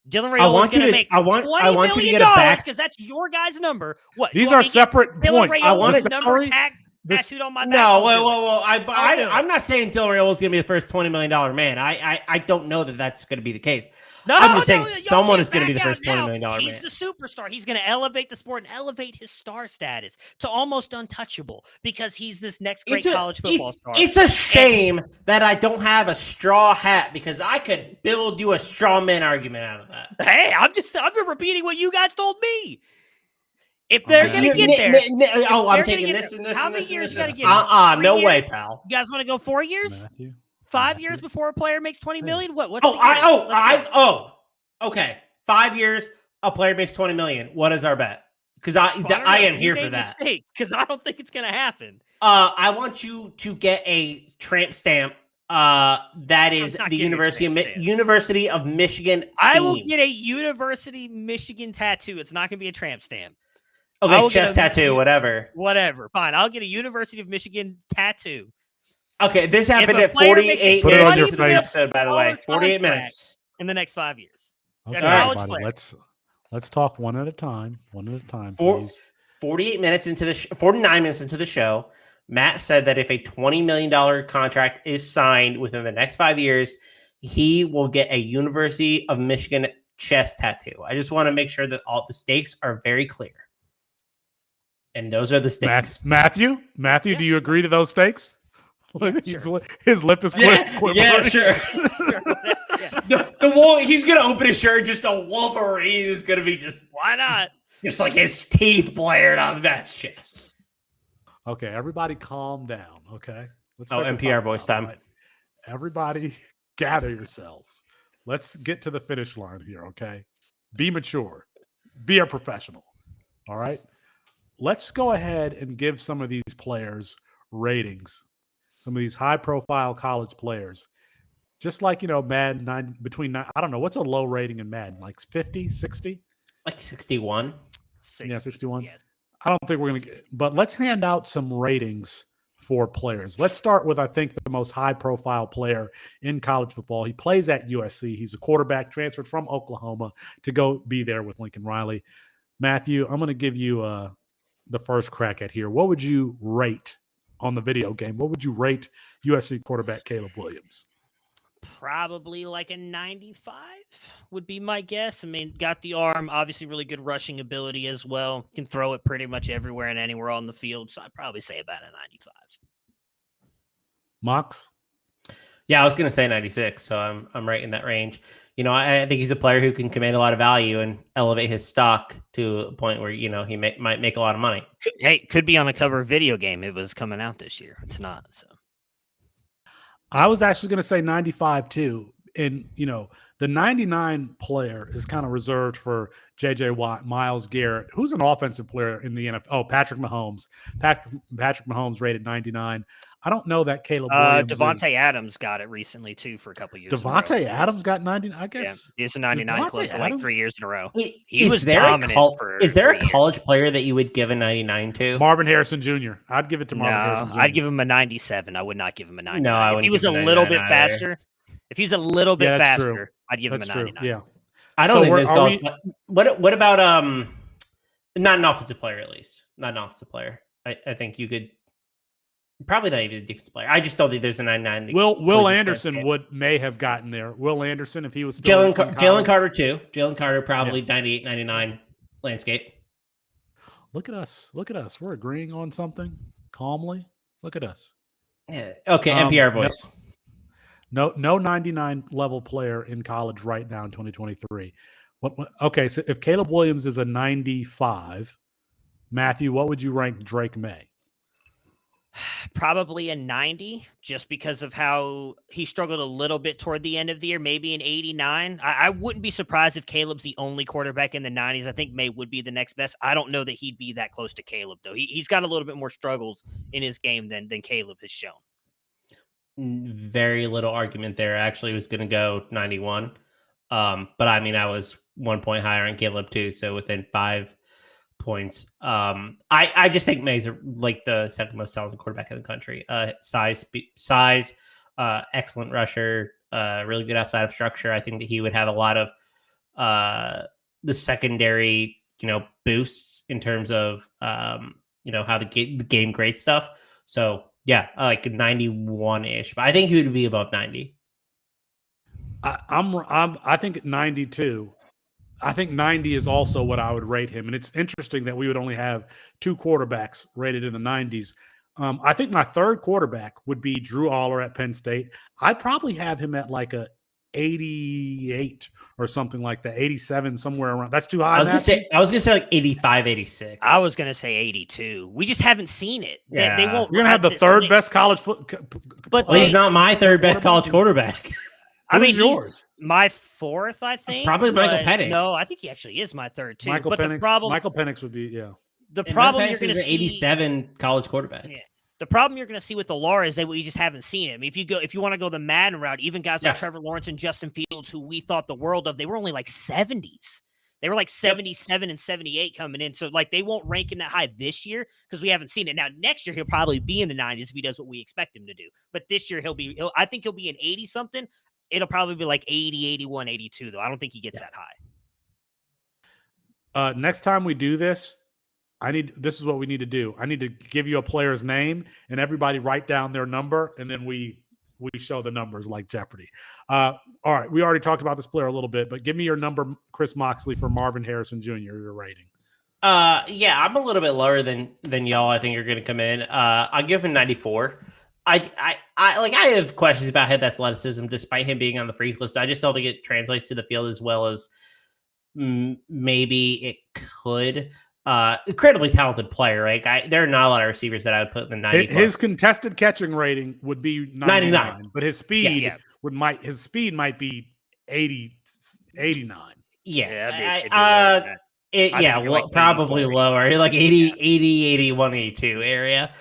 Dylan Raiola want is going you to to- make I want you to get a back- because that's your guys' number. What These you want are me to get separate Dylan points. Raiola The number salary- tattooed on my back. No, I'll do whoa. it. I, do it. I'm not saying Dylan Raiola is going to be the first $20 million man. I don't know that that's going to be the case. No, I'm just saying y'all someone can't is gonna be the back out first $20 now. million man. He's the superstar. He's going to elevate the sport and elevate his star status to almost untouchable because he's this next great college football star. It's a shame that I don't have a straw hat because I could build you a straw man argument out of that. Hey, I'm just repeating what you guys told me. If they're Okay. going to get there, I'm they're gonna taking get this there. and this How and many this and years this. gotta get it? 3 No way, years? pal. you guys want to go 4 years? Matthew. 5 years before a player makes 20 million? What's Oh, the years? Let's go. Okay. 5 years, a player makes 20 million. What is our bet? Because I am here for that. Because I don't think it's going to happen. I want you to get a tramp stamp. That is not the getting a University tramp stamp. University of Michigan. I will theme. get a University Michigan tattoo. It's not going to be a tramp stamp. I Okay, will get chest a- tattoo, whatever. Whatever. Fine. I'll get a University of Michigan tattoo. Okay, this happened a at player 48 makes Put it on minutes your into the face. episode, by the way. $1 48 contract. minutes. In the next 5 years. Okay, college everybody, player. let's talk one at a time. One at a time, Four- please. 48 minutes into the 49 minutes into the show, Matt said that if a $20 million contract is signed within the next 5 years, he will get a University of Michigan chest tattoo. I just want to make sure that all the stakes are very clear. And those are the stakes. Matthew, Yeah. do you agree to those stakes? Sure. His lip is quivering. sure. Yeah. The wolf, he's gonna open his shirt. Just a Wolverine is gonna be just Why not? like his teeth blared on Matt's chest. Okay, everybody calm down, okay? Let's Oh, take a NPR time voice out, time. right? Everybody gather yourselves. Let's get to the finish line here, okay? Be mature. Be a professional. All right? Let's go ahead and give some of these players ratings. Some of these high-profile college players. just like, Madden I don't know, what's a low rating in Madden? Like 50, 60? Like 61. 61. Yes. I don't think we're going to get, but let's hand out some ratings for players. Let's start with, I think, the most high-profile player in college football. He plays at USC. He's a quarterback transferred from Oklahoma to go be there with Lincoln Riley. Matthew, I'm going to give you the first crack at here. What would you rate on the video game? What would you rate USC quarterback Caleb Williams? Probably like a 95 would be my guess. I mean, got the arm, obviously really good rushing ability as well. Can throw it pretty much everywhere and anywhere on the field. So I'd probably say about a 95. Mox? Yeah, I was going to say 96, so I'm right in that range. I think he's a player who can command a lot of value and elevate his stock to a point where, he might make a lot of money. Could be on a cover of video game. It was coming out this year. It's not, so. I was actually going to say 95 too. And, the 99 player is kind of reserved for J.J. Watt, Myles Garrett, who's an offensive player in the NFL. Oh, Patrick Mahomes. Patrick Mahomes rated 99. I don't know that Caleb Williams Devontae Adams got it recently, too, for a couple years. Devontae Adams got 99, I guess. Yeah, he's a 99 club for like 3 years in a row. He was dominant Is there a college player that you would give a 99 to? Marvin Harrison Jr. I'd give it to Marvin Harrison Jr. I'd give him a 97. I would not give him a 99. No, if he was a little bit faster, True. I'd give him a 99. True. Yeah. I don't think there's college. What about not an offensive player, at least? Not an offensive player. I think you could probably not even a defensive player. I just don't think there's a 99. Will Anderson may have gotten there. Will Anderson, if he was still Jalen Carter too. Jalen Carter probably 98, 99 landscape. Look at us. We're agreeing on something calmly. Look at us. Yeah. Okay. NPR voice. No 99 level player in college right now in 2023. Okay, so if Caleb Williams is a 95, Matthew, what would you rank Drake May? Probably a 90, just because of how he struggled a little bit toward the end of the year, maybe an 89. I wouldn't be surprised if Caleb's the only quarterback in the 90s. I think May would be the next best. I don't know that he'd be that close to Caleb, though. He's got a little bit more struggles in his game than Caleb has shown. Very little argument there. Actually, was going to go 91. But I mean, I was 1 point higher on Caleb too. So within 5 points. I just think May's like the second most talented quarterback in the country. Size, excellent rusher, really good outside of structure. I think that he would have a lot of the secondary, boosts in terms of how the game grade stuff. So yeah, like 91-ish, but I think he would be above 90. I think 92. I think 90 is also what I would rate him. And it's interesting that we would only have 2 quarterbacks rated in the 90s. I think my third quarterback would be Drew Aller at Penn State. I'd probably have him at like a 88 or something like that, 87, somewhere around. That's too high. I was gonna say like 85, 86. I was gonna say 82. We just haven't seen it. Yeah. They won't. You're gonna have the third best college but he's not my third best college quarterback. I mean, Who's yours? My fourth, I think. Probably Michael Penix. No, I think he actually is my third too. Michael Penix would be, yeah. The problem you're going to see 87 college quarterback. Yeah. The problem you're going to see with the Laura is that we just haven't seen it. I mean, if you want to go the Madden route, even guys like Trevor Lawrence and Justin Fields, who we thought the world of, they were only like 70s. They were like 77 and 78 coming in. So like they won't rank him that high this year because we haven't seen it. Now next year he'll probably be in the 90s if he does what we expect him to do. But this year I think he'll be an 80 something. It'll probably be like 80, 81, 82 though. I don't think he gets that high. Next time we do this, this is what we need to do. I need to give you a player's name and everybody write down their number, and then we show the numbers like Jeopardy. All right, we already talked about this player a little bit, but give me your number, Chris Moxley, for Marvin Harrison Jr., your rating. Yeah, I'm a little bit lower than y'all. I think you're going to come in. I'll give him 94. I have questions about his athleticism, despite him being on the freak list. I just don't think it translates to the field as well as maybe it could. Incredibly talented player, right? There are not a lot of receivers that I would put in the 90. His contested catching rating would be 99, but his speed might be 80, 89. Yeah, probably lower, like 80, 81, 82 area.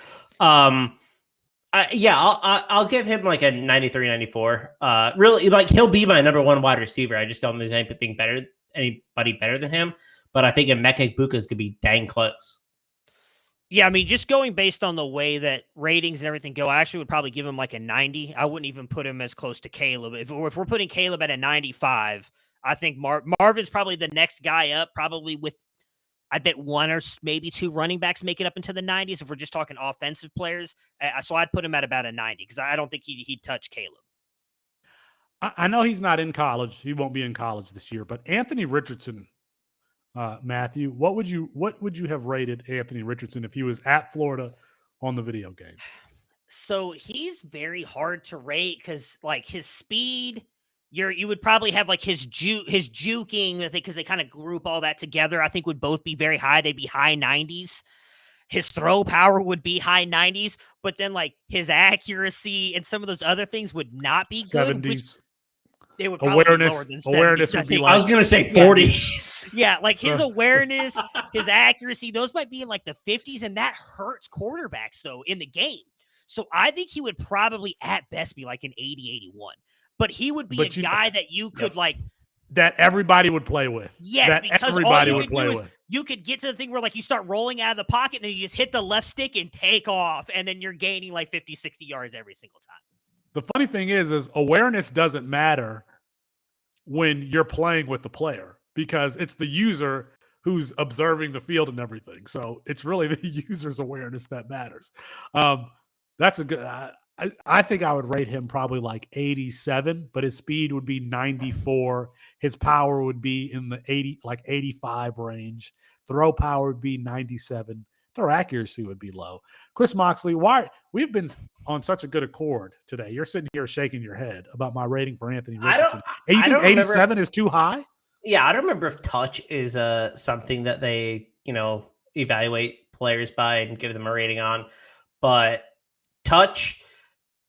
I'll give him like a 93, 94. Really, like he'll be my number one wide receiver. I just don't think there's anybody better than him. But I think Emeka Buka's could be dang close. Yeah, I mean, just going based on the way that ratings and everything go, I actually would probably give him like a 90. I wouldn't even put him as close to Caleb. If we're putting Caleb at a 95, I think Marvin's probably the next guy up, probably with, I bet one or maybe two running backs make it up into the 90s if we're just talking offensive players. So I'd put him at about a 90 because I don't think he'd touch Caleb. I know he's not in college. He won't be in college this year, but Anthony Richardson, Matthew, what would you have rated Anthony Richardson if he was at Florida on the video game? So he's very hard to rate because like his speed, you would probably have like his juking, I think, because they kind of group all that together. I think would both be very high. They'd be high 90s. His throw power would be high 90s, but then like his accuracy and some of those other things would not be good. 70s. They would probably be lower than 70s, awareness would be like, I was gonna say 40s. Yeah, like his awareness, his accuracy, those might be in like the 50s, and that hurts quarterbacks though in the game. So I think he would probably at best be like an 80, 81. But he would be guy that you could like that everybody would play with. Yes, that because everybody all you would could play do with. is you could get to the thing where like you start rolling out of the pocket, and then you just hit the left stick and take off, and then you're gaining like 50, 60 yards every single time. The funny thing is awareness doesn't matter when you're playing with the player because it's the user who's observing the field and everything. So it's really the user's awareness that matters. That's a good. I think I would rate him probably like 87, but his speed would be 94. His power would be in the 85 range. Throw power would be 97. Throw accuracy would be low. Chris Moxley, why we've been on such a good accord today? You're sitting here shaking your head about my rating for Anthony Richardson. You think 87 is too high? Yeah, I don't remember if touch is something that they evaluate players by and give them a rating on, but touch.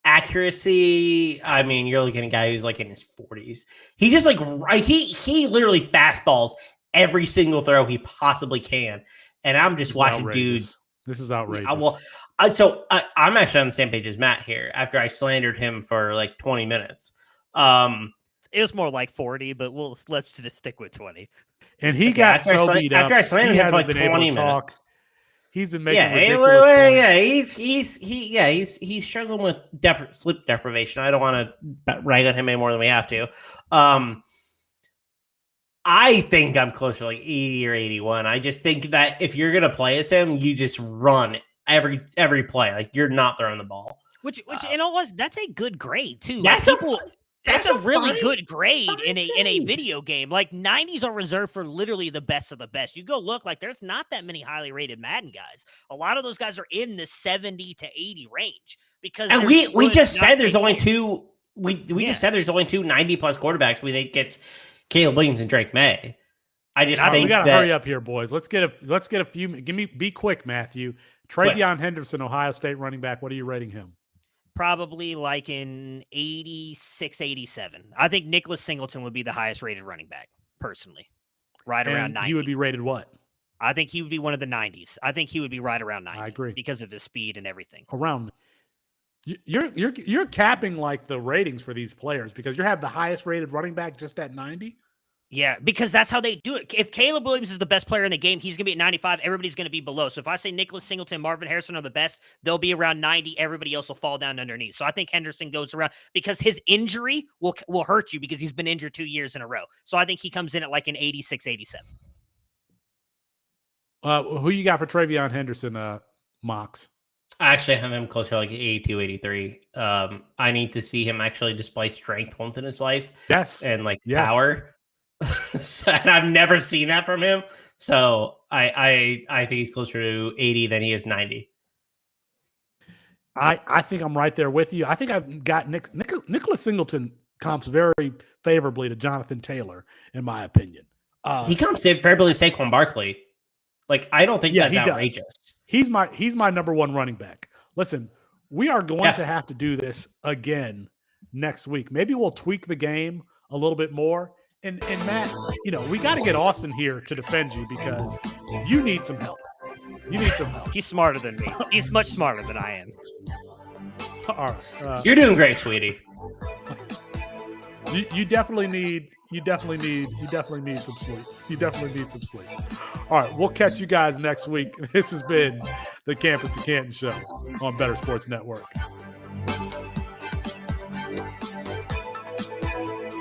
Accuracy, I mean, you're looking at a guy who's like in his 40s. He just like he literally fastballs every single throw he possibly can. And I'm just watching dudes. This is outrageous. I'm actually on the same page as Matt here after I slandered him for like 20 minutes. It was more like 40, but let's just stick with 20. And he got so beat up. After I slandered him for like 20 minutes. He's been making ridiculous points. He's struggling with sleep deprivation. I don't want to rag on him any more than we have to. I think I'm closer to like 80 or 81. I just think that if you're gonna play as him, you just run every play. Like you're not throwing the ball. Which in all honesty, that's a good grade too. That's a really good grade in a video game. Like 90s are reserved for literally the best of the best. You go look, like there's not that many highly rated Madden guys. A lot of those guys are in the 70 to 80 range because we just said there's only two. We just said there's only two 90 plus quarterbacks. We think it's Caleb Williams and Drake May. I just think we gotta hurry up here, boys. Let's get a few. Be quick, Matthew. Travion Henderson, Ohio State running back. What are you rating him? Probably like in 86, 87. I think Nicholas Singleton would be the highest rated running back, personally. Around 90. He would be rated what? I think he would be one of the 90s. I think he would be right around 90. I agree. Because of his speed and everything. You're capping like the ratings for these players because you have the highest rated running back just at 90. Yeah, because that's how they do it. If Caleb Williams is the best player in the game, he's going to be at 95. Everybody's going to be below. So if I say Nicholas Singleton, Marvin Harrison are the best, they'll be around 90. Everybody else will fall down underneath. So I think Henderson goes around because his injury will hurt you because he's been injured 2 years in a row. So I think he comes in at like an 86, 87. Who you got for Travion Henderson, Mox? I actually have him closer to like 82, 83. I need to see him actually display strength once in his life. Yes. And power. And I've never seen that from him. So I think he's closer to 80 than he is 90. I think I'm right there with you. I think I've got Nicholas Singleton comps very favorably to Jonathan Taylor, in my opinion. He comps favorably to Saquon Barkley. Like, I don't think that's outrageous. He's my number one running back. Listen, we are going to have to do this again next week. Maybe we'll tweak the game a little bit more. And Matt, we got to get Austin here to defend you because you need some help. He's smarter than me. He's much smarter than I am. All right. You're doing great, sweetie. You definitely need some sleep. You definitely need some sleep. All right, we'll catch you guys next week. This has been the Campus to Canton show on Better Sports Network.